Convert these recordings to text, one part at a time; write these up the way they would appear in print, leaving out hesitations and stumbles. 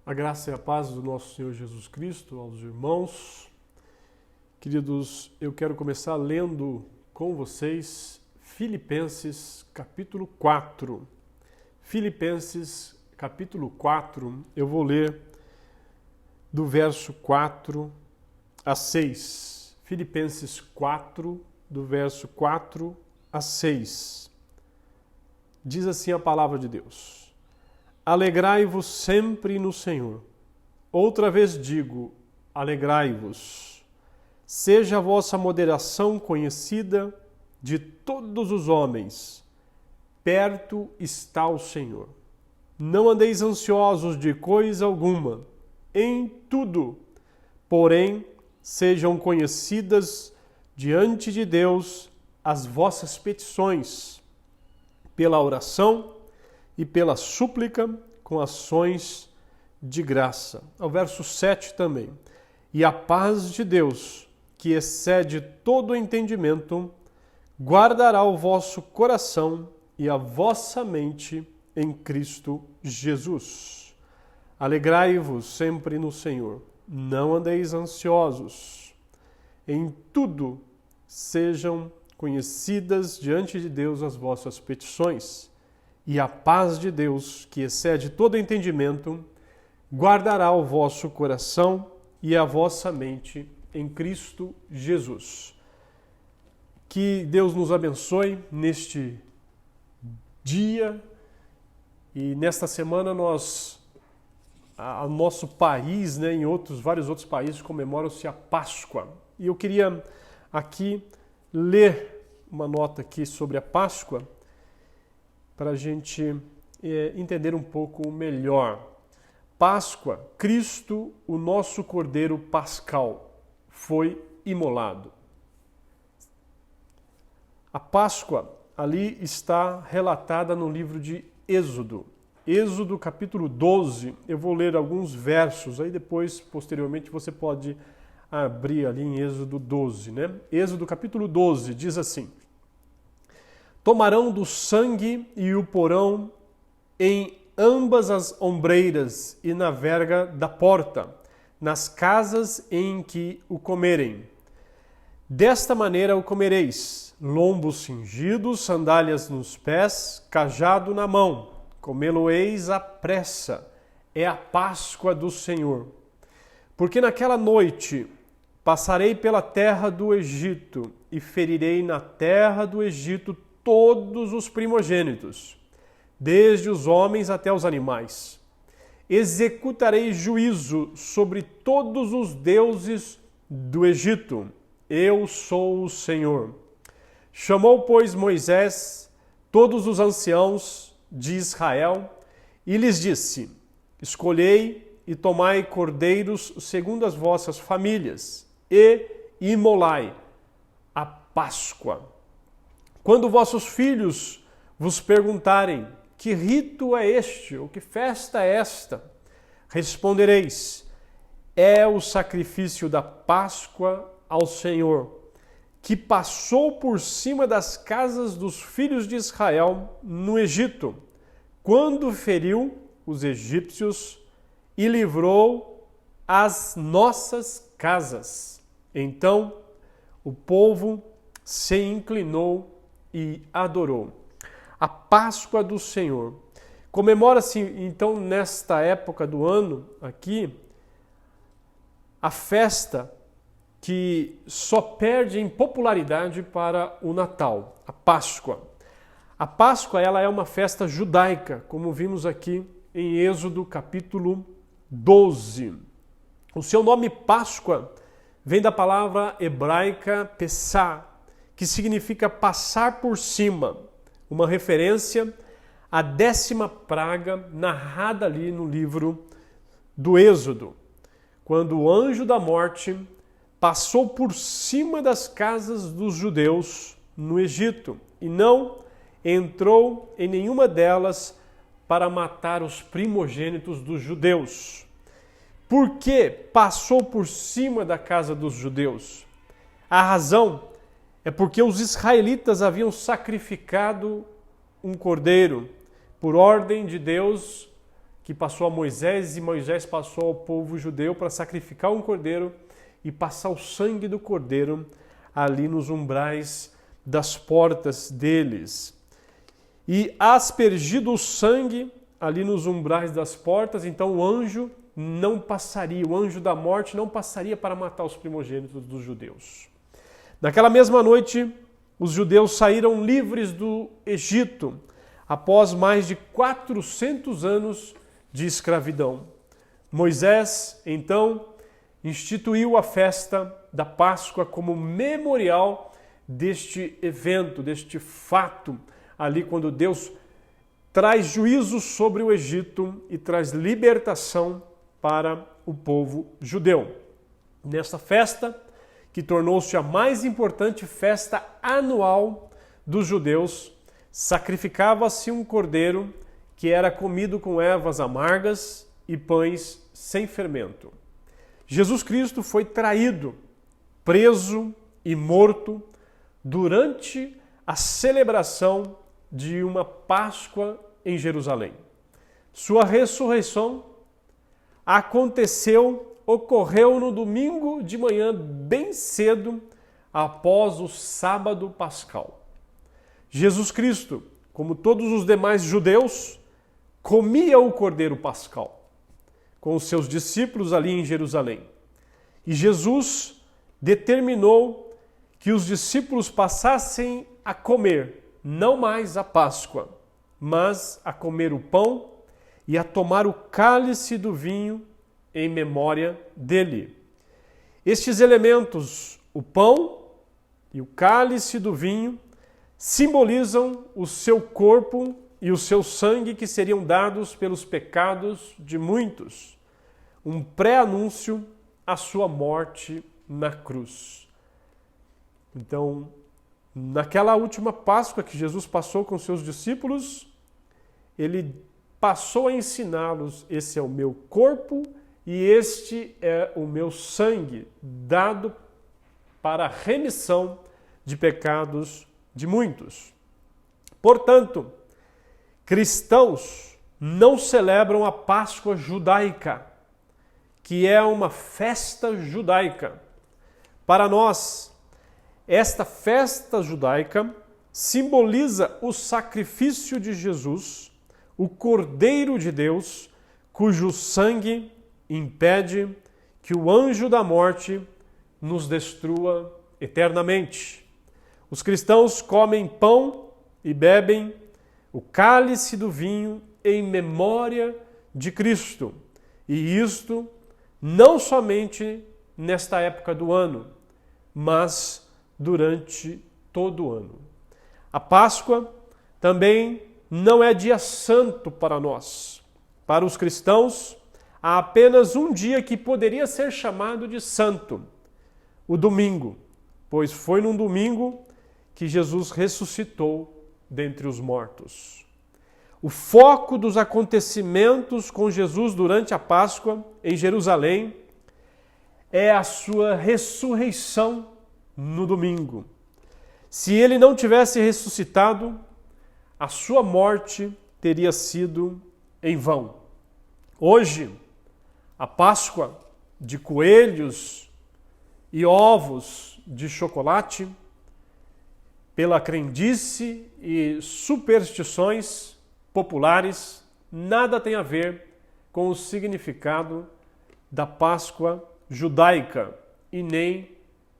A graça e a paz do nosso Senhor Jesus Cristo aos irmãos. Queridos, eu quero começar lendo com vocês Filipenses capítulo 4. Filipenses capítulo 4, eu vou ler do verso 4 a 6. Filipenses 4, do verso 4 a 6. Diz assim a palavra de Deus: Alegrai-vos sempre no Senhor. Outra vez digo, alegrai-vos. Seja a vossa moderação conhecida de todos os homens. Perto está o Senhor. Não andeis ansiosos de coisa alguma. Em tudo, porém, sejam conhecidas diante de Deus as vossas petições, pela oração e pela súplica com ações de graça. Ao verso 7 também. E a paz de Deus, que excede todo o entendimento, guardará o vosso coração e a vossa mente em Cristo Jesus. Alegrai-vos sempre no Senhor. Não andeis ansiosos. Em tudo sejam conhecidas diante de Deus as vossas petições. E a paz de Deus, que excede todo entendimento, guardará o vosso coração e a vossa mente em Cristo Jesus. Que Deus nos abençoe neste dia e nesta semana o nosso país, em vários outros países comemoram-se a Páscoa. E eu queria aqui ler uma nota aqui sobre a Páscoa, para a gente entender um pouco melhor. Páscoa, Cristo, o nosso Cordeiro Pascal, foi imolado. A Páscoa ali está relatada no livro de Êxodo. Êxodo capítulo 12, eu vou ler alguns versos, aí depois, posteriormente, você pode abrir ali em Êxodo 12, Êxodo capítulo 12 diz assim: Tomarão do sangue e o porão em ambas as ombreiras e na verga da porta, nas casas em que o comerem. Desta maneira o comereis: lombos cingidos, sandálias nos pés, cajado na mão. Comê-lo-eis à pressa. É a Páscoa do Senhor. Porque naquela noite passarei pela terra do Egito e ferirei na terra do Egito todos os primogênitos, desde os homens até os animais. Executarei juízo sobre todos os deuses do Egito. Eu sou o Senhor. Chamou, pois, Moisés todos os anciãos de Israel e lhes disse: Escolhei e tomai cordeiros segundo as vossas famílias e imolai a Páscoa. Quando vossos filhos vos perguntarem: que rito é este, ou que festa é esta? Respondereis: é o sacrifício da Páscoa ao Senhor, que passou por cima das casas dos filhos de Israel no Egito, quando feriu os egípcios e livrou as nossas casas. Então o povo se inclinou e adorou. A Páscoa do Senhor. Comemora-se, então, nesta época do ano, aqui, a festa que só perde em popularidade para o Natal, a Páscoa. A Páscoa, ela é uma festa judaica, como vimos aqui em Êxodo capítulo 12. O seu nome Páscoa vem da palavra hebraica Pessah, que significa passar por cima, uma referência à 10ª praga narrada ali no livro do Êxodo, quando o anjo da morte passou por cima das casas dos judeus no Egito e não entrou em nenhuma delas para matar os primogênitos dos judeus. Por que passou por cima da casa dos judeus? A razão é porque os israelitas haviam sacrificado um cordeiro por ordem de Deus que passou a Moisés, e Moisés passou ao povo judeu para sacrificar um cordeiro e passar o sangue do cordeiro ali nos umbrais das portas deles. E aspergido o sangue ali nos umbrais das portas, então o anjo não passaria, o anjo da morte não passaria para matar os primogênitos dos judeus. Naquela mesma noite, os judeus saíram livres do Egito, após mais de 400 anos de escravidão. Moisés, então, instituiu a festa da Páscoa como memorial deste evento, deste fato, ali quando Deus traz juízo sobre o Egito e traz libertação para o povo judeu. Nesta festa, que tornou-se a mais importante festa anual dos judeus, sacrificava-se um cordeiro que era comido com ervas amargas e pães sem fermento. Jesus Cristo foi traído, preso e morto durante a celebração de uma Páscoa em Jerusalém. Sua ressurreição ocorreu no domingo de manhã, bem cedo, após o sábado pascal. Jesus Cristo, como todos os demais judeus, comia o cordeiro pascal com os seus discípulos ali em Jerusalém. E Jesus determinou que os discípulos passassem a comer não mais a Páscoa, mas a comer o pão e a tomar o cálice do vinho em memória dele. Estes elementos, o pão e o cálice do vinho, simbolizam o seu corpo e o seu sangue que seriam dados pelos pecados de muitos, um pré-anúncio à sua morte na cruz. Então, naquela última Páscoa que Jesus passou com seus discípulos, ele passou a ensiná-los: esse é o meu corpo e este é o meu sangue, dado para a remissão de pecados de muitos. Portanto, cristãos não celebram a Páscoa judaica, que é uma festa judaica. Para nós, esta festa judaica simboliza o sacrifício de Jesus, o Cordeiro de Deus, cujo sangue impede que o anjo da morte nos destrua eternamente. Os cristãos comem pão e bebem o cálice do vinho em memória de Cristo. E isto não somente nesta época do ano, mas durante todo o ano. A Páscoa também não é dia santo para nós. Para os cristãos, há apenas um dia que poderia ser chamado de santo, o domingo, pois foi num domingo que Jesus ressuscitou dentre os mortos. O foco dos acontecimentos com Jesus durante a Páscoa em Jerusalém é a sua ressurreição no domingo. Se ele não tivesse ressuscitado, a sua morte teria sido em vão. Hoje, a Páscoa de coelhos e ovos de chocolate, pela crendice e superstições populares, nada tem a ver com o significado da Páscoa judaica e nem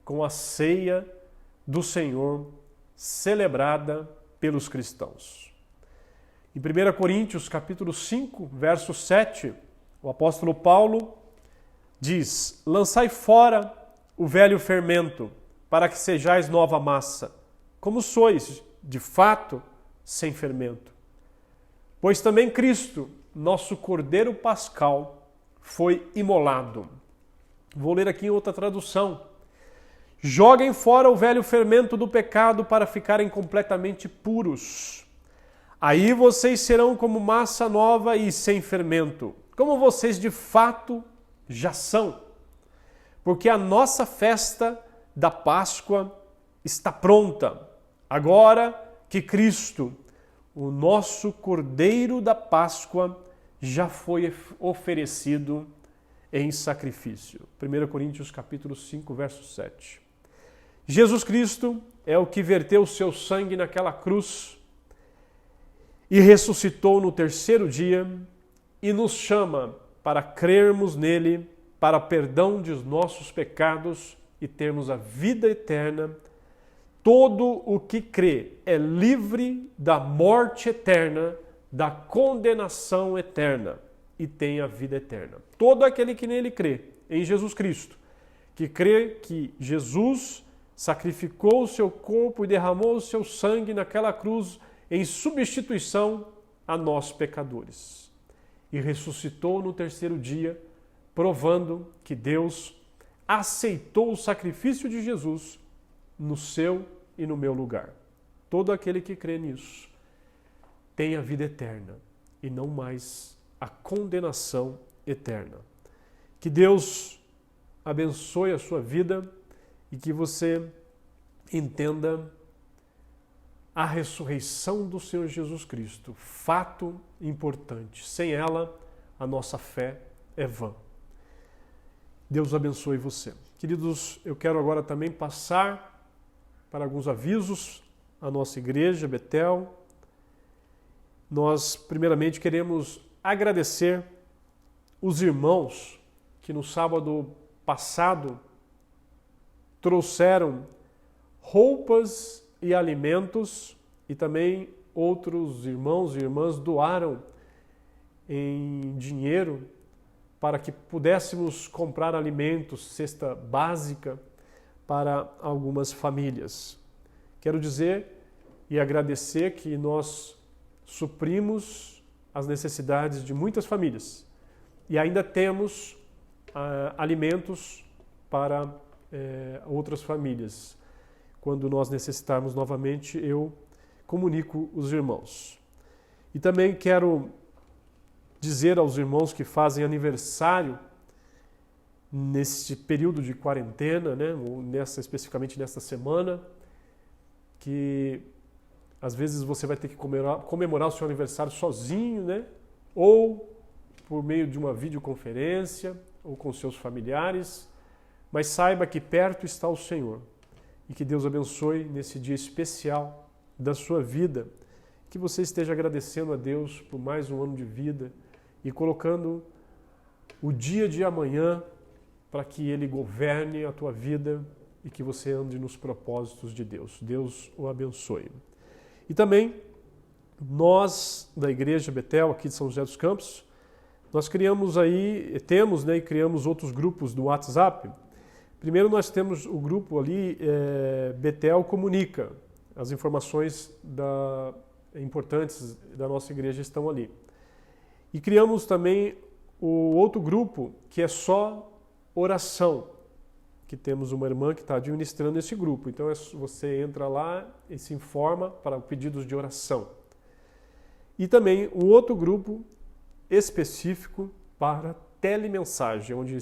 com a ceia do Senhor celebrada pelos cristãos. Em 1 Coríntios, capítulo 5, verso 7, o apóstolo Paulo diz: lançai fora o velho fermento, para que sejais nova massa, como sois, de fato, sem fermento. Pois também Cristo, nosso Cordeiro Pascal, foi imolado. Vou ler aqui em outra tradução. Joguem fora o velho fermento do pecado para ficarem completamente puros. Aí vocês serão como massa nova e sem fermento, como vocês de fato já são. Porque a nossa festa da Páscoa está pronta, agora que Cristo, o nosso Cordeiro da Páscoa, já foi oferecido em sacrifício. 1 Coríntios capítulo 5, verso 7. Jesus Cristo é o que verteu o seu sangue naquela cruz e ressuscitou no terceiro dia e nos chama para crermos nele, para perdão de nossos pecados e termos a vida eterna. Todo o que crê é livre da morte eterna, da condenação eterna e tem a vida eterna. Todo aquele que nele crê, em Jesus Cristo, que crê que Jesus sacrificou o seu corpo e derramou o seu sangue naquela cruz em substituição a nós pecadores. E ressuscitou no terceiro dia, provando que Deus aceitou o sacrifício de Jesus no seu e no meu lugar. Todo aquele que crê nisso tem a vida eterna e não mais a condenação eterna. Que Deus abençoe a sua vida e que você entenda a ressurreição do Senhor Jesus Cristo, fato importante. Sem ela, a nossa fé é vã. Deus abençoe você. Queridos, eu quero agora também passar para alguns avisos à nossa igreja, Betel. Nós, primeiramente, queremos agradecer os irmãos que no sábado passado trouxeram roupas e alimentos e também outros irmãos e irmãs doaram em dinheiro para que pudéssemos comprar alimentos, cesta básica para algumas famílias. Quero dizer e agradecer que nós suprimos as necessidades de muitas famílias e ainda temos alimentos para outras famílias. Quando nós necessitarmos novamente, eu comunico os irmãos. E também quero dizer aos irmãos que fazem aniversário neste período de quarentena, né, ou especificamente nesta semana, que às vezes você vai ter que comemorar o seu aniversário sozinho, né, ou por meio de uma videoconferência, ou com seus familiares, mas saiba que perto está o Senhor. E que Deus abençoe nesse dia especial da sua vida, que você esteja agradecendo a Deus por mais um ano de vida e colocando o dia de amanhã para que Ele governe a tua vida e que você ande nos propósitos de Deus. Deus o abençoe. E também, nós da Igreja Betel, aqui de São José dos Campos, nós criamos e criamos outros grupos do WhatsApp. Primeiro nós temos o grupo ali, Betel Comunica. As informações importantes da nossa igreja estão ali. E criamos também o outro grupo, que é só oração, que temos uma irmã que está administrando esse grupo. Então você entra lá e se informa para pedidos de oração. E também um outro grupo específico para telemensagem, onde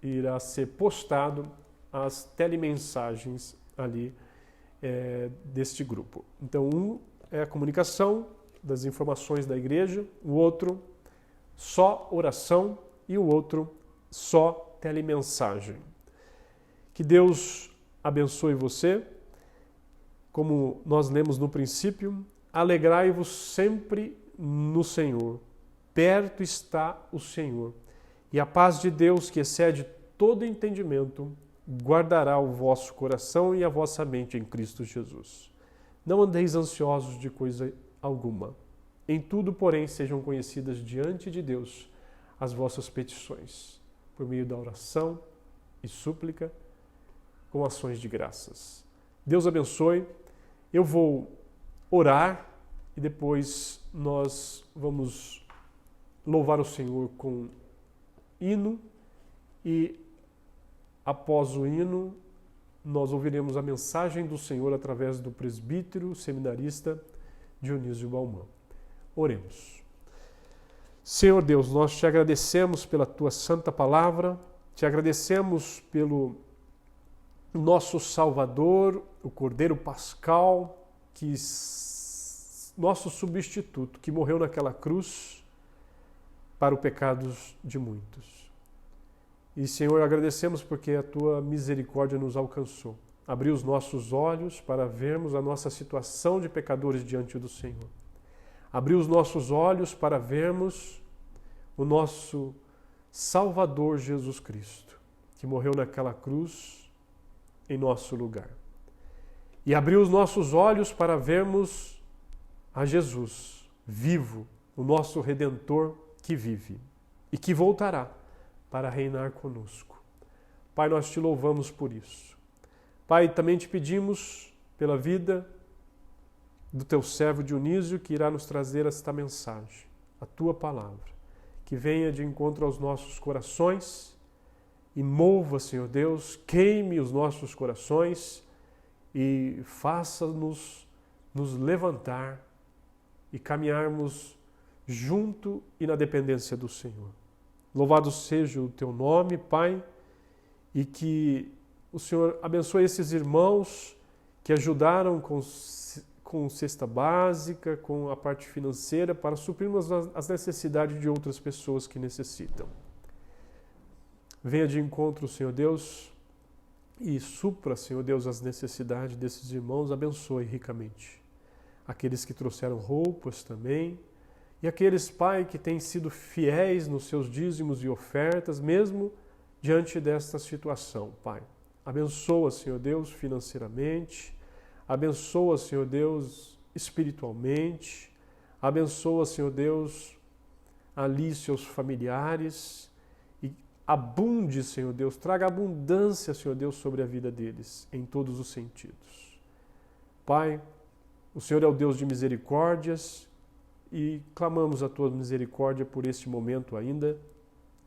irá ser postado as telemensagens ali deste grupo. Então, um é a comunicação das informações da igreja, o outro só oração e o outro só telemensagem. Que Deus abençoe você. Como nós lemos no princípio, alegrai-vos sempre no Senhor. Perto está o Senhor. E a paz de Deus, que excede todo entendimento, guardará o vosso coração e a vossa mente em Cristo Jesus. Não andeis ansiosos de coisa alguma. Em tudo, porém, sejam conhecidas diante de Deus as vossas petições, por meio da oração e súplica, com ações de graças. Deus abençoe. Eu vou orar e depois nós vamos louvar o Senhor com hino e após o hino nós ouviremos a mensagem do Senhor através do presbítero seminarista Dionísio Bauman. Oremos. Senhor Deus, nós te agradecemos pela tua santa palavra, te agradecemos pelo nosso Salvador, o Cordeiro Pascal, nosso substituto, que morreu naquela cruz para o pecado de muitos. E, Senhor, agradecemos porque a Tua misericórdia nos alcançou. Abriu os nossos olhos para vermos a nossa situação de pecadores diante do Senhor. Abriu os nossos olhos para vermos o nosso Salvador Jesus Cristo, que morreu naquela cruz em nosso lugar. E abriu os nossos olhos para vermos a Jesus vivo, o nosso Redentor que vive e que voltará para reinar conosco. Pai, nós te louvamos por isso. Pai, também te pedimos pela vida do teu servo Dionísio, que irá nos trazer esta mensagem, a tua palavra, que venha de encontro aos nossos corações e mova, Senhor Deus, queime os nossos corações e faça-nos nos levantar e caminharmos junto e na dependência do Senhor. Louvado seja o teu nome, Pai, e que o Senhor abençoe esses irmãos que ajudaram com cesta básica, com a parte financeira, para suprirmos as necessidades de outras pessoas que necessitam. Venha de encontro, Senhor Deus, e supra, Senhor Deus, as necessidades desses irmãos, abençoe ricamente. Aqueles que trouxeram roupas também, e aqueles, Pai, que têm sido fiéis nos seus dízimos e ofertas, mesmo diante desta situação, Pai. Abençoa, Senhor Deus, financeiramente, abençoa, Senhor Deus, espiritualmente, abençoa, Senhor Deus, ali seus familiares e abunde, Senhor Deus, traga abundância, Senhor Deus, sobre a vida deles, em todos os sentidos. Pai, o Senhor é o Deus de misericórdias e clamamos a tua misericórdia por este momento ainda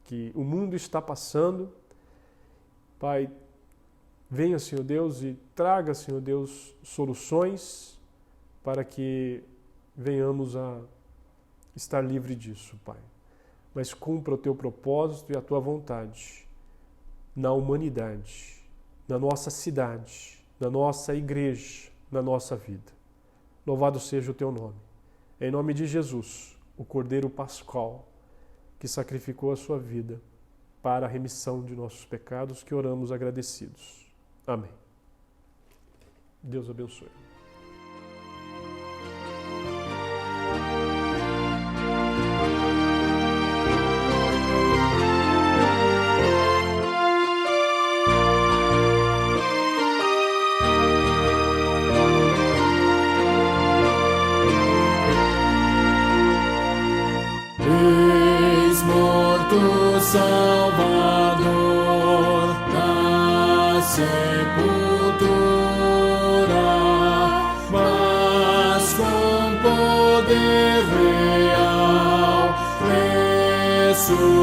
que o mundo está passando. Pai, venha, Senhor Deus, e traga, Senhor Deus, soluções para que venhamos a estar livre disso, Pai. Mas cumpra o teu propósito e a tua vontade na humanidade, na nossa cidade, na nossa igreja, na nossa vida. Louvado seja o teu nome. Em nome de Jesus, o Cordeiro Pascal, que sacrificou a sua vida para a remissão de nossos pecados, que oramos agradecidos. Amém. Deus abençoe. Salvador da sepultura, mas com poder real ressuscitou.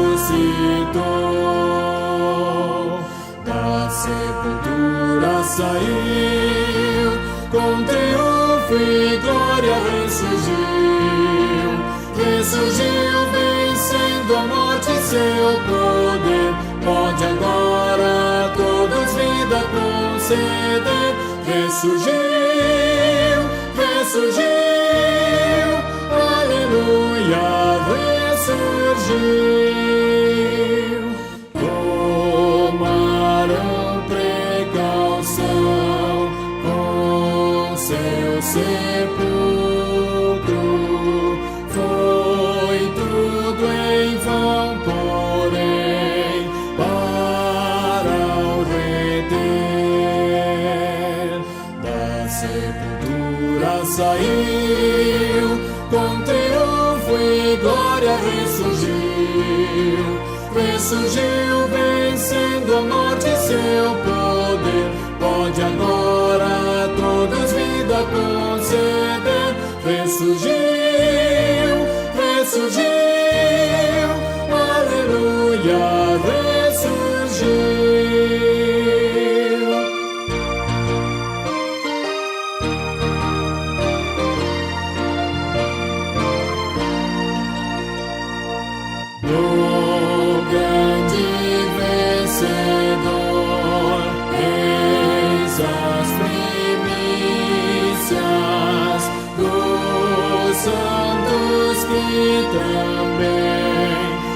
Da sepultura saiu, com triunfo e glória ressurgiu, vencendo a morte e seu poder. Pode agora todos vida conceder. Ressurgiu, aleluia, ressurgiu. Tomaram precaução com seu sepulcro. Foi tudo em vão, porém, para o reter. Da sepultura saiu, com triunfo e glória ressurgiu, vencendo a morte e seu poder. Pode agora todos vida conceder. Ressurgiu, aleluia, ressurgiu. No grande vencedor, eis as primícias dos santos que também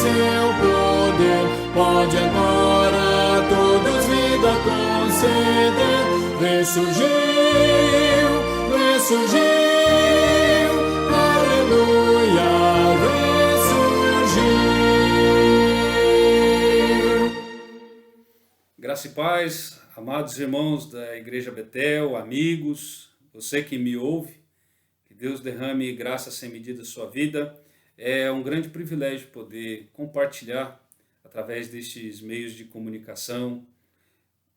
seu poder, pode agora a todos vida conceder. Ressurgiu, ressurgiu, aleluia, ressurgiu. Graça e paz, amados irmãos da Igreja Betel, amigos, você que me ouve, que Deus derrame graça sem medida na sua vida. É um grande privilégio poder compartilhar, através destes meios de comunicação,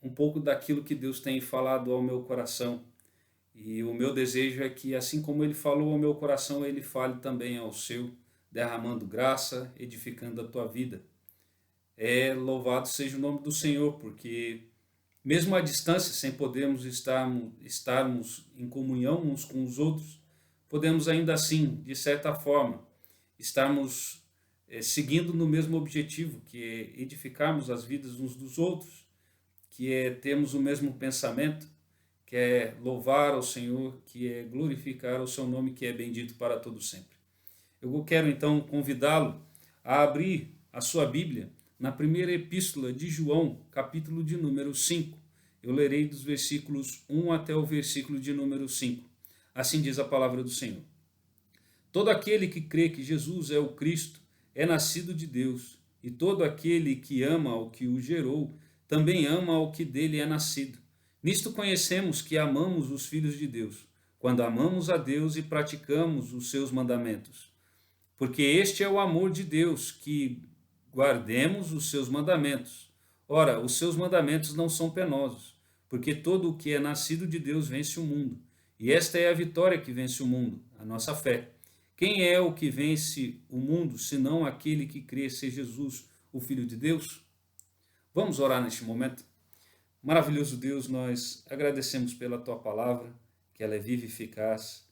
um pouco daquilo que Deus tem falado ao meu coração. E o meu desejo é que, assim como Ele falou ao meu coração, Ele fale também ao seu, derramando graça, edificando a tua vida. Louvado seja o nome do Senhor, porque mesmo à distância, sem podermos estarmos em comunhão uns com os outros, podemos ainda assim, de certa forma, estarmos seguindo no mesmo objetivo, que é edificarmos as vidas uns dos outros, que é termos o mesmo pensamento, que é louvar ao Senhor, que é glorificar o seu nome, que é bendito para todo sempre. Eu quero então convidá-lo a abrir a sua Bíblia na primeira epístola de João, capítulo de número 5. Eu lerei dos versículos 1 até o versículo de número 5. Assim diz a palavra do Senhor. Todo aquele que crê que Jesus é o Cristo é nascido de Deus, e todo aquele que ama ao que o gerou também ama ao que dele é nascido. Nisto conhecemos que amamos os filhos de Deus, quando amamos a Deus e praticamos os seus mandamentos. Porque este é o amor de Deus, que guardemos os seus mandamentos. Ora, os seus mandamentos não são penosos, porque todo o que é nascido de Deus vence o mundo. E esta é a vitória que vence o mundo, a nossa fé. Quem é o que vence o mundo, senão aquele que crê ser Jesus, o Filho de Deus? Vamos orar neste momento? Maravilhoso Deus, nós agradecemos pela Tua palavra, que ela é viva e eficaz.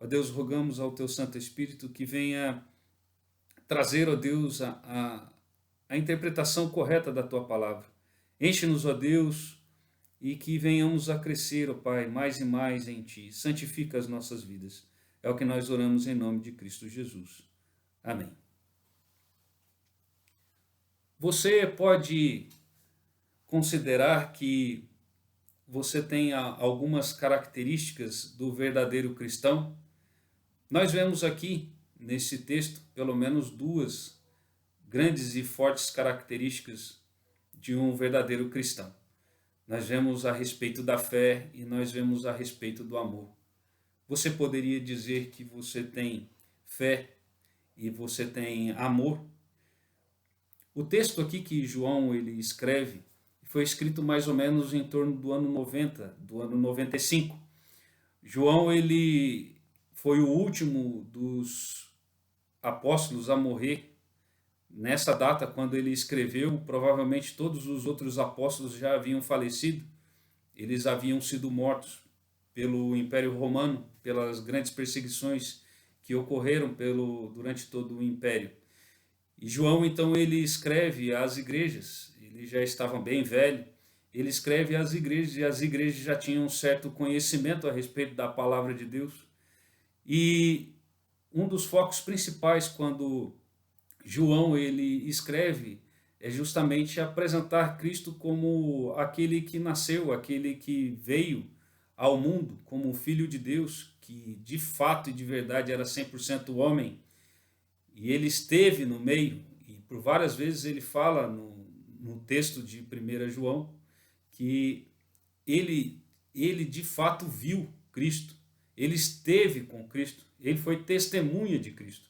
Ó Deus, rogamos ao Teu Santo Espírito que venha trazer, ó Deus, a interpretação correta da Tua palavra. Enche-nos, ó Deus, e que venhamos a crescer, ó Pai, mais e mais em Ti. Santifica as nossas vidas. É o que nós oramos em nome de Cristo Jesus. Amém. Você pode considerar que você tem algumas características do verdadeiro cristão? Nós vemos aqui, nesse texto, pelo menos duas grandes e fortes características de um verdadeiro cristão. Nós vemos a respeito da fé e nós vemos a respeito do amor. Você poderia dizer que você tem fé e você tem amor? O texto aqui que João ele escreve foi escrito mais ou menos em torno do ano 90, do ano 95. João ele foi o último dos apóstolos a morrer nessa data, quando ele escreveu. Provavelmente todos os outros apóstolos já haviam falecido, eles haviam sido mortos pelo Império Romano, pelas grandes perseguições que ocorreram durante todo o Império. E João, então, ele escreve às igrejas, ele já estava bem velho, ele escreve às igrejas, e as igrejas já tinham um certo conhecimento a respeito da palavra de Deus. E um dos focos principais quando João ele escreve é justamente apresentar Cristo como aquele que nasceu, aquele que veio ao mundo como um filho de Deus, que de fato e de verdade era 100% homem, e ele esteve no meio, e por várias vezes ele fala no texto de 1 João, que ele de fato viu Cristo, ele esteve com Cristo, ele foi testemunha de Cristo.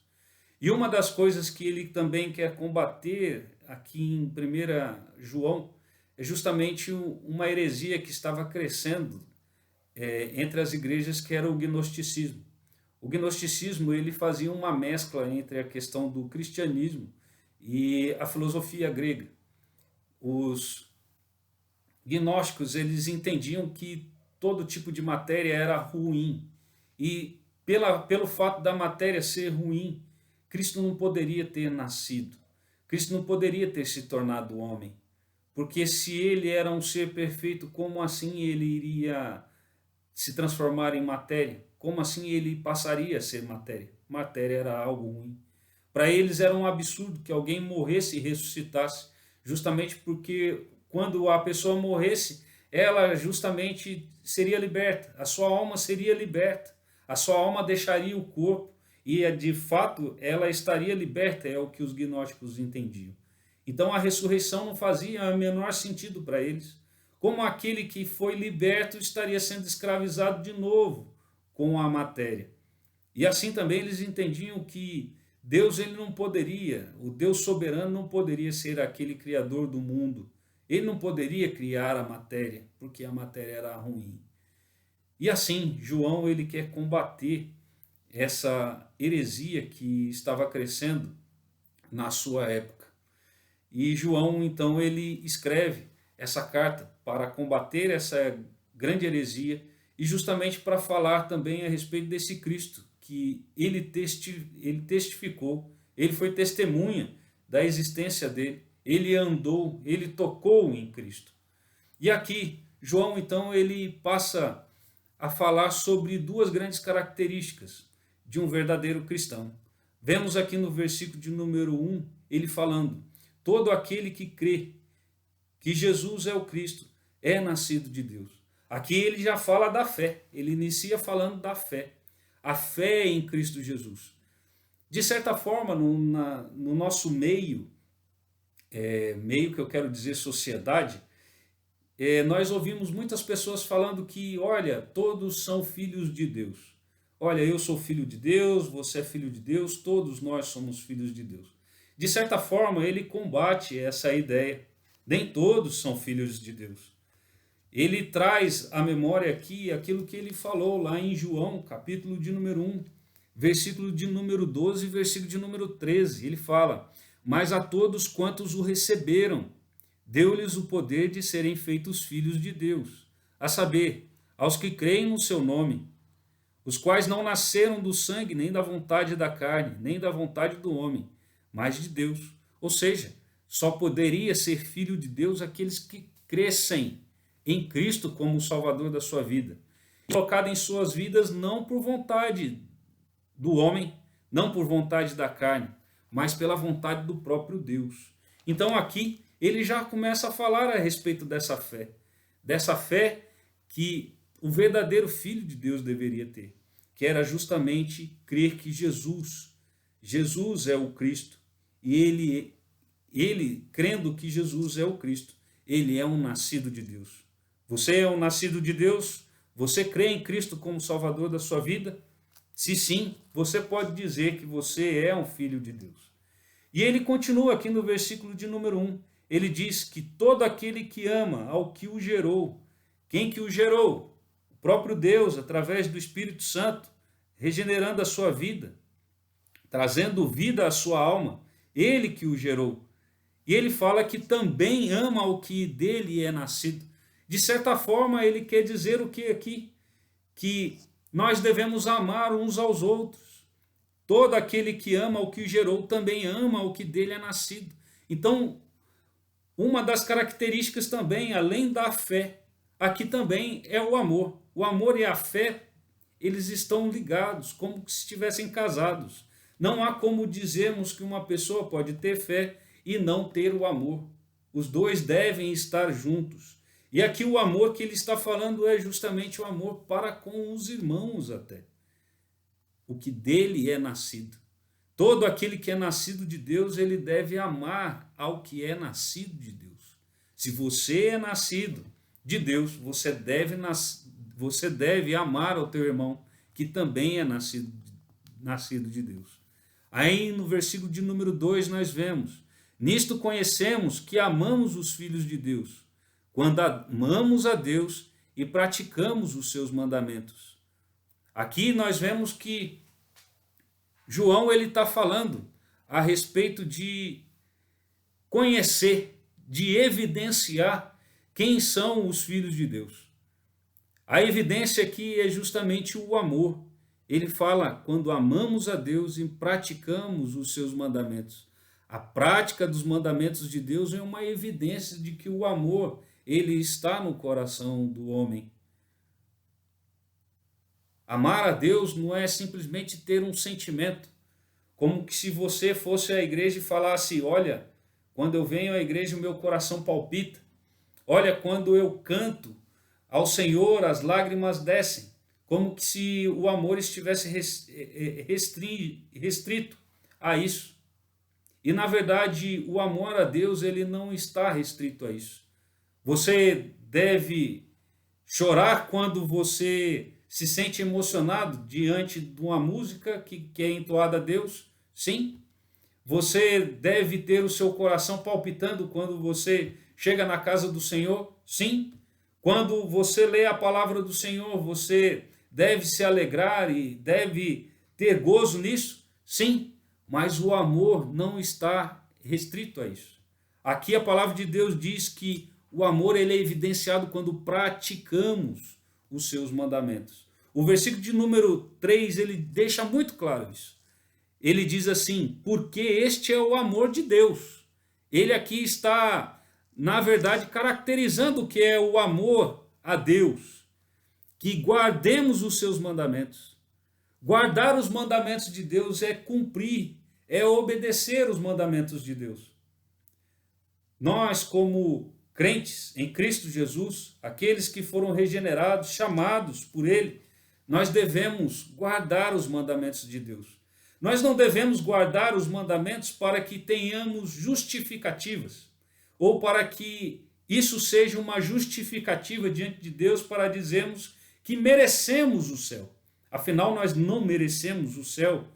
E uma das coisas que ele também quer combater aqui em 1 João é justamente uma heresia que estava crescendo entre as igrejas, que era o gnosticismo. O gnosticismo ele fazia uma mescla entre a questão do cristianismo e a filosofia grega. Os gnósticos eles entendiam que todo tipo de matéria era ruim, e pelo fato da matéria ser ruim, Cristo não poderia ter nascido, Cristo não poderia ter se tornado homem, porque se ele era um ser perfeito, como assim ele iria se transformar em matéria? Como assim ele passaria a ser matéria? Matéria era algo ruim. Para eles era um absurdo que alguém morresse e ressuscitasse, justamente porque quando a pessoa morresse, ela justamente seria liberta, a sua alma seria liberta, a sua alma deixaria o corpo e de fato ela estaria liberta, é o que os gnósticos entendiam. Então a ressurreição não fazia o menor sentido para eles. Como aquele que foi liberto estaria sendo escravizado de novo com a matéria. E assim também eles entendiam que Deus ele não poderia, o Deus soberano não poderia ser aquele criador do mundo. Ele não poderia criar a matéria, porque a matéria era ruim. E assim, João ele quer combater essa heresia que estava crescendo na sua época. E João, então, ele escreve essa carta para combater essa grande heresia e justamente para falar também a respeito desse Cristo, que ele testificou, ele foi testemunha da existência dele, ele andou, ele tocou em Cristo. E aqui, João, então, ele passa a falar sobre duas grandes características de um verdadeiro cristão. Vemos aqui no versículo de número 1, ele falando: todo aquele que crê que Jesus é o Cristo é nascido de Deus. Aqui ele já fala da fé, ele inicia falando da fé, a fé em Cristo Jesus. De certa forma, no nosso meio que eu quero dizer sociedade, nós ouvimos muitas pessoas falando que, olha, todos são filhos de Deus. Olha, eu sou filho de Deus, você é filho de Deus, todos nós somos filhos de Deus. De certa forma, ele combate essa ideia. Nem todos são filhos de Deus. Ele traz à memória aqui aquilo que ele falou lá em João, capítulo de número 1, versículo de número 12 e versículo de número 13. Ele fala: mas a todos quantos o receberam, deu-lhes o poder de serem feitos filhos de Deus, a saber, aos que creem no seu nome, os quais não nasceram do sangue, nem da vontade da carne, nem da vontade do homem, mas de Deus. Ou seja, só poderia ser filho de Deus aqueles que crescem em Cristo como o Salvador da sua vida, colocado em suas vidas não por vontade do homem, não por vontade da carne, mas pela vontade do próprio Deus. Então aqui ele já começa a falar a respeito dessa fé que o verdadeiro Filho de Deus deveria ter, que era justamente crer que Jesus é o Cristo, e ele, crendo que Jesus é o Cristo, ele é um nascido de Deus. Você é um nascido de Deus? Você crê em Cristo como Salvador da sua vida? Se sim, você pode dizer que você é um filho de Deus. E ele continua aqui no versículo de número 1. Ele diz que todo aquele que ama ao que o gerou. Quem que o gerou? O próprio Deus, através do Espírito Santo, regenerando a sua vida, trazendo vida à sua alma. Ele que o gerou. E ele fala que também ama o que dele é nascido. De certa forma, ele quer dizer o que aqui? Que nós devemos amar uns aos outros. Todo aquele que ama o que o gerou também ama o que dele é nascido. Então, uma das características também, além da fé, aqui também é o amor. O amor e a fé, eles estão ligados, como se estivessem casados. Não há como dizermos que uma pessoa pode ter fé e não ter o amor. Os dois devem estar juntos. E aqui o amor que ele está falando é justamente o amor para com os irmãos até. O que dele é nascido. Todo aquele que é nascido de Deus, ele deve amar ao que é nascido de Deus. Se você é nascido de Deus, você deve amar ao teu irmão, que também é nascido de Deus. Aí no versículo de número 2 nós vemos: nisto conhecemos que amamos os filhos de Deus, quando amamos a Deus e praticamos os seus mandamentos. Aqui nós vemos que João ele está falando a respeito de conhecer, de evidenciar quem são os filhos de Deus. A evidência aqui é justamente o amor. Ele fala quando amamos a Deus e praticamos os seus mandamentos. A prática dos mandamentos de Deus é uma evidência de que o amor ele está no coração do homem. Amar a Deus não é simplesmente ter um sentimento. como que se você fosse à igreja e falasse: olha, quando eu venho à igreja o meu coração palpita. Olha, quando eu canto ao Senhor as lágrimas descem. Como que se o amor estivesse restrito a isso. E na verdade o amor a Deus ele não está restrito a isso. Você deve chorar quando você se sente emocionado diante de uma música que é entoada a Deus? Sim. Você deve ter o seu coração palpitando quando você chega na casa do Senhor? Sim. Quando você lê a palavra do Senhor, você deve se alegrar e deve ter gozo nisso? Sim. Mas o amor não está restrito a isso. Aqui a palavra de Deus diz que o amor ele é evidenciado quando praticamos os seus mandamentos. O versículo de número 3, ele deixa muito claro isso. Ele diz assim: porque este é o amor de Deus. Ele aqui está, na verdade, caracterizando o que é o amor a Deus. Que guardemos os seus mandamentos. Guardar os mandamentos de Deus é cumprir, é obedecer os mandamentos de Deus. Nós, como crentes em Cristo Jesus, aqueles que foram regenerados, chamados por Ele, nós devemos guardar os mandamentos de Deus. Nós não devemos guardar os mandamentos para que tenhamos justificativas, ou para que isso seja uma justificativa diante de Deus para dizermos que merecemos o céu. Afinal, nós não merecemos o céu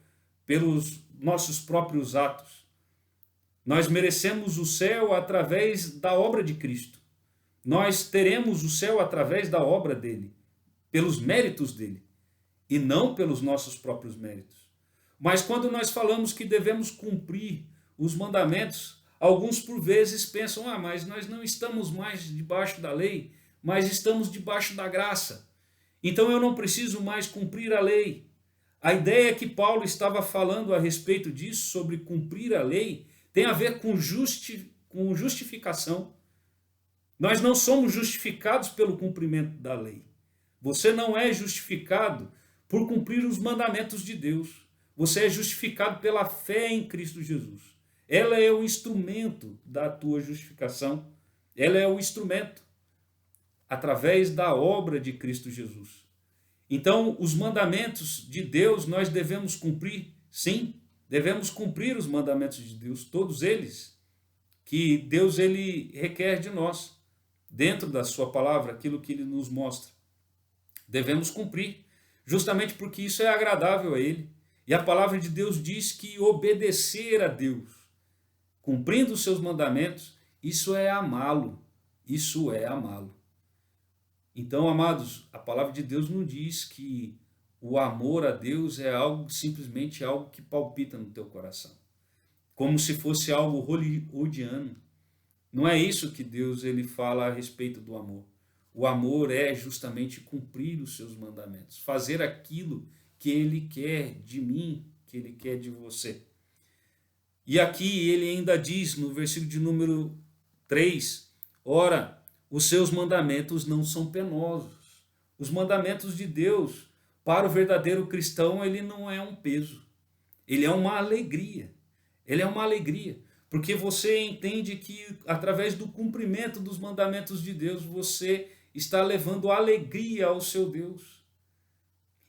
pelos nossos próprios atos. Nós merecemos o céu através da obra de Cristo. Nós teremos o céu através da obra dele, pelos méritos dele, e não pelos nossos próprios méritos. Mas quando nós falamos que devemos cumprir os mandamentos, alguns por vezes pensam: mas nós não estamos mais debaixo da lei, mas estamos debaixo da graça. Então eu não preciso mais cumprir a lei. A ideia que Paulo estava falando a respeito disso, sobre cumprir a lei, tem a ver com justificação. Nós não somos justificados pelo cumprimento da lei. Você não é justificado por cumprir os mandamentos de Deus. Você é justificado pela fé em Cristo Jesus. Ela é o instrumento da tua justificação. Ela é o instrumento através da obra de Cristo Jesus. Então, os mandamentos de Deus nós devemos cumprir, sim, devemos cumprir os mandamentos de Deus, todos eles, que Deus ele requer de nós, dentro da sua palavra, aquilo que ele nos mostra. Devemos cumprir, justamente porque isso é agradável a ele. E a palavra de Deus diz que obedecer a Deus, cumprindo os seus mandamentos, isso é amá-lo, isso é amá-lo. Então, amados, a palavra de Deus não diz que o amor a Deus é algo, simplesmente algo que palpita no teu coração, como se fosse algo hollywoodiano. Não é isso que Deus ele fala a respeito do amor. O amor é justamente cumprir os seus mandamentos, fazer aquilo que ele quer de mim, que ele quer de você. E aqui ele ainda diz no versículo de número 3, ora, os seus mandamentos não são penosos. Os mandamentos de Deus, para o verdadeiro cristão, ele não é um peso. Ele é uma alegria. Ele é uma alegria. Porque você entende que, através do cumprimento dos mandamentos de Deus, você está levando alegria ao seu Deus.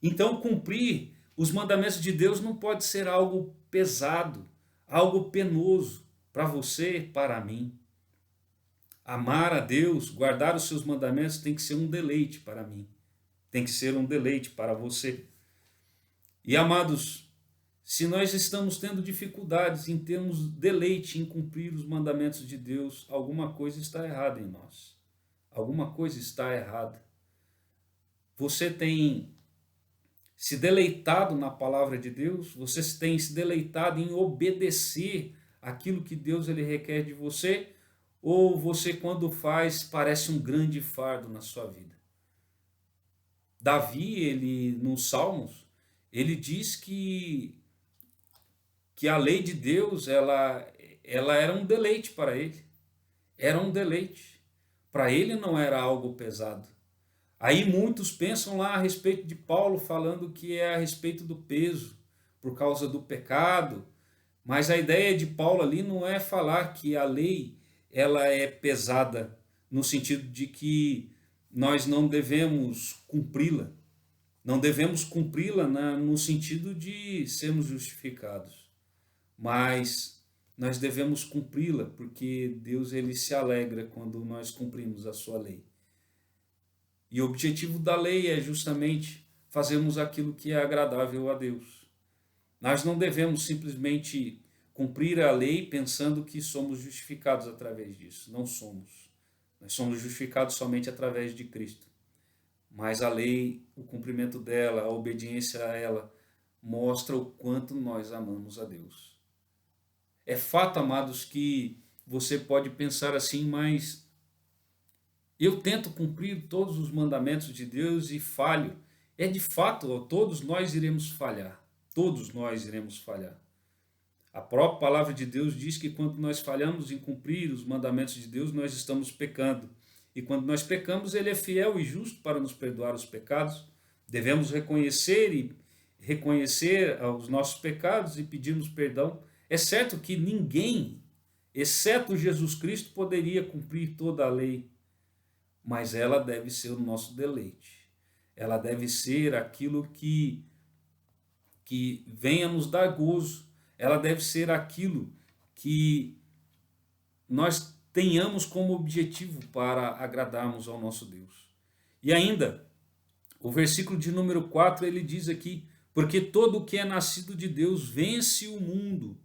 Então, cumprir os mandamentos de Deus não pode ser algo pesado, algo penoso para você, para mim. Amar a Deus, guardar os seus mandamentos tem que ser um deleite para mim. Tem que ser um deleite para você. E, amados, se nós estamos tendo dificuldades em termos deleite em cumprir os mandamentos de Deus, alguma coisa está errada em nós. Alguma coisa está errada. Você tem se deleitado na palavra de Deus? Você tem se deleitado em obedecer aquilo que Deus ele requer de você? Ou você, quando faz, parece um grande fardo na sua vida? Davi, ele nos Salmos, ele diz que a lei de Deus, ela era um deleite para ele. Era um deleite. Para ele não era algo pesado. Aí muitos pensam lá a respeito de Paulo, falando que é a respeito do peso, por causa do pecado, Mas a ideia de Paulo ali não é falar que a lei ela é pesada no sentido de que nós não devemos cumpri-la. Não devemos cumpri-la no sentido de sermos justificados. Mas nós devemos cumpri-la porque Deus ele se alegra quando nós cumprimos a sua lei. E o objetivo da lei é justamente fazermos aquilo que é agradável a Deus. Nós não devemos simplesmente cumprir a lei pensando que somos justificados através disso. Não somos. Nós somos justificados somente através de Cristo. Mas a lei, o cumprimento dela, a obediência a ela, mostra o quanto nós amamos a Deus. É fato, amados, que você pode pensar assim, mas eu tento cumprir todos os mandamentos de Deus e falho. É de fato, todos nós iremos falhar. Todos nós iremos falhar. A própria palavra de Deus diz que quando nós falhamos em cumprir os mandamentos de Deus, nós estamos pecando. E quando nós pecamos, ele é fiel e justo para nos perdoar os pecados. Devemos reconhecer os nossos pecados e pedirmos perdão. É certo que ninguém, exceto Jesus Cristo, poderia cumprir toda a lei, mas ela deve ser o nosso deleite. Ela deve ser aquilo que venha nos dar gozo. Ela deve ser aquilo que nós tenhamos como objetivo para agradarmos ao nosso Deus. E ainda, o versículo de número 4, ele diz aqui, porque todo o que é nascido de Deus vence o mundo.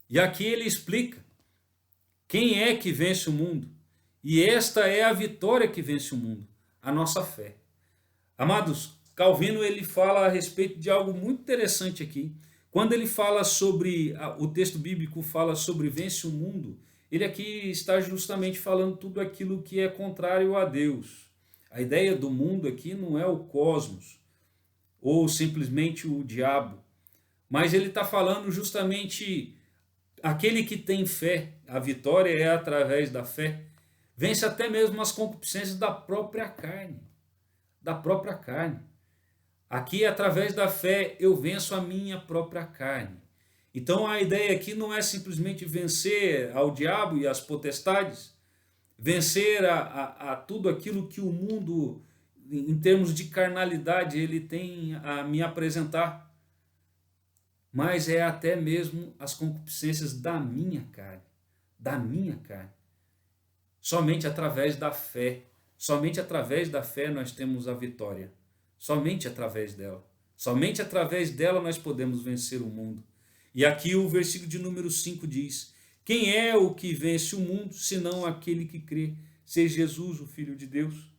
E aqui ele explica quem é que vence o mundo. E esta é a vitória que vence o mundo, a nossa fé. Amados, Calvino ele fala a respeito de algo muito interessante aqui. Quando ele fala sobre, o texto bíblico fala sobre vence o mundo, ele aqui está justamente falando tudo aquilo que é contrário a Deus. A ideia do mundo aqui não é o cosmos, ou simplesmente o diabo, mas ele está falando justamente aquele que tem fé, a vitória é através da fé, vence até mesmo as concupiscências da própria carne. Da própria carne. Aqui, através da fé, eu venço a minha própria carne. Então, a ideia aqui não é simplesmente vencer ao diabo e às potestades, vencer a tudo aquilo que o mundo, em termos de carnalidade, ele tem a me apresentar, mas é até mesmo as concupiscências da minha carne, da minha carne. Somente através da fé, somente através da fé nós temos a vitória. Somente através dela. Somente através dela nós podemos vencer o mundo. E aqui o versículo de número 5 diz, quem é o que vence o mundo, senão aquele que crê ser Jesus, o Filho de Deus?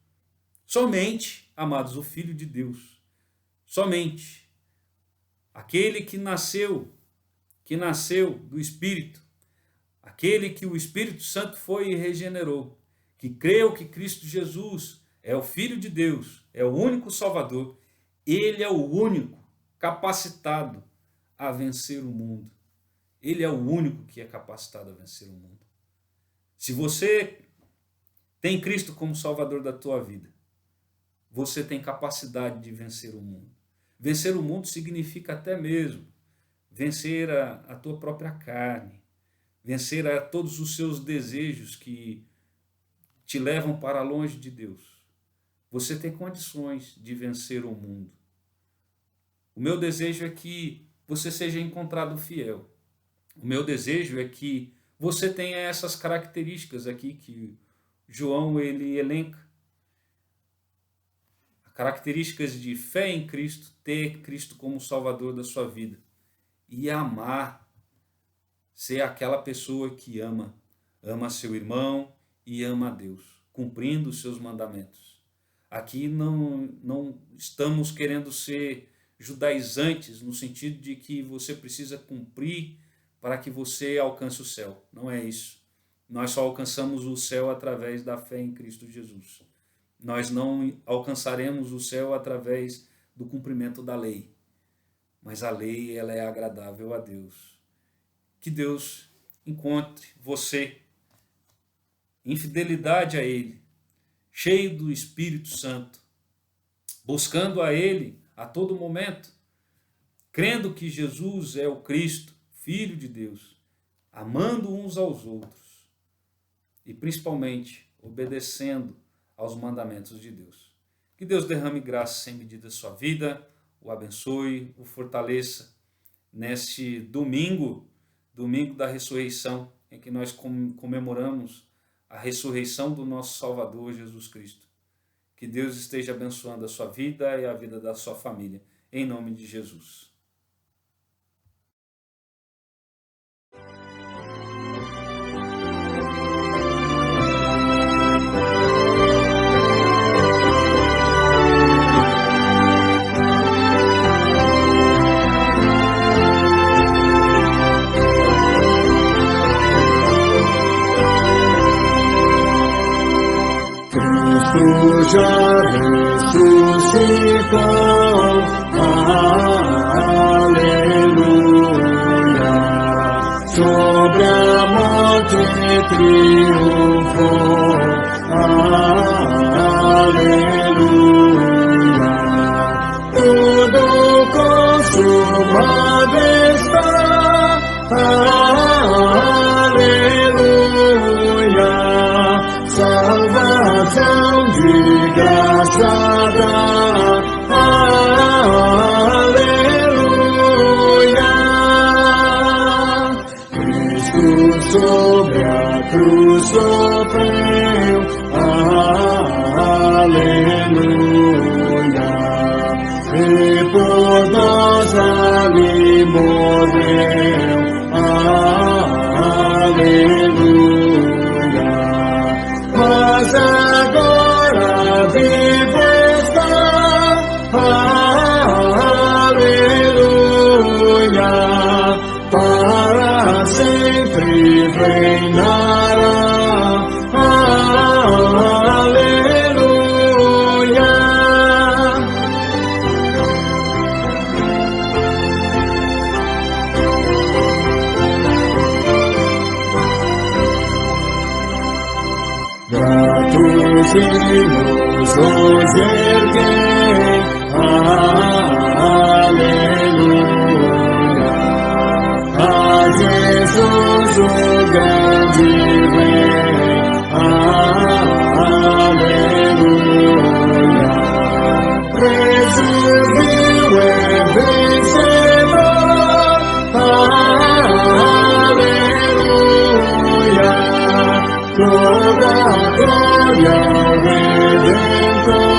Somente, amados, o Filho de Deus. Somente. Aquele que nasceu do Espírito. Aquele que o Espírito Santo foi e regenerou. Que creu que Cristo Jesus é o Filho de Deus, é o único Salvador, ele é o único capacitado a vencer o mundo. Ele é o único que é capacitado a vencer o mundo. Se você tem Cristo como Salvador da tua vida, você tem capacidade de vencer o mundo. Vencer o mundo significa até mesmo vencer a tua própria carne, vencer a todos os seus desejos que te levam para longe de Deus. Você tem condições de vencer o mundo. O meu desejo é que você seja encontrado fiel. O meu desejo é que você tenha essas características aqui que João ele elenca. Características de fé em Cristo, ter Cristo como Salvador da sua vida e amar, ser aquela pessoa que ama seu irmão e ama a Deus, cumprindo os seus mandamentos. Aqui não estamos querendo ser judaizantes no sentido de que você precisa cumprir para que você alcance o céu. Não é isso. Nós só alcançamos o céu através da fé em Cristo Jesus. Nós não alcançaremos o céu através do cumprimento da lei. Mas a lei ela é agradável a Deus. Que Deus encontre você em fidelidade a Ele, cheio do Espírito Santo, buscando a Ele a todo momento, crendo que Jesus é o Cristo, Filho de Deus, amando uns aos outros e principalmente obedecendo aos mandamentos de Deus. Que Deus derrame graça sem medida na sua vida, o abençoe, o fortaleça neste domingo da ressurreição, em que nós comemoramos a ressurreição do nosso Salvador Jesus Cristo. Que Deus esteja abençoando a sua vida e a vida da sua família, em nome de Jesus. Cristo já ressuscitou, aleluia, sobre a morte triunfou, aleluia, tudo consumado está, aleluia, salvação de graça dá, aleluia. Cristo sobre a cruz sofreu, aleluia. E por nós ali morreu, aleluia. Mas agora vivo está, aleluia, para sempre reinará, aleluia. Gratos hinos hoje erguei, aleluia, a Jesus o grande Rei, aleluia, ressurgiu e vencedor, aleluia, toda a glória ao Redentor.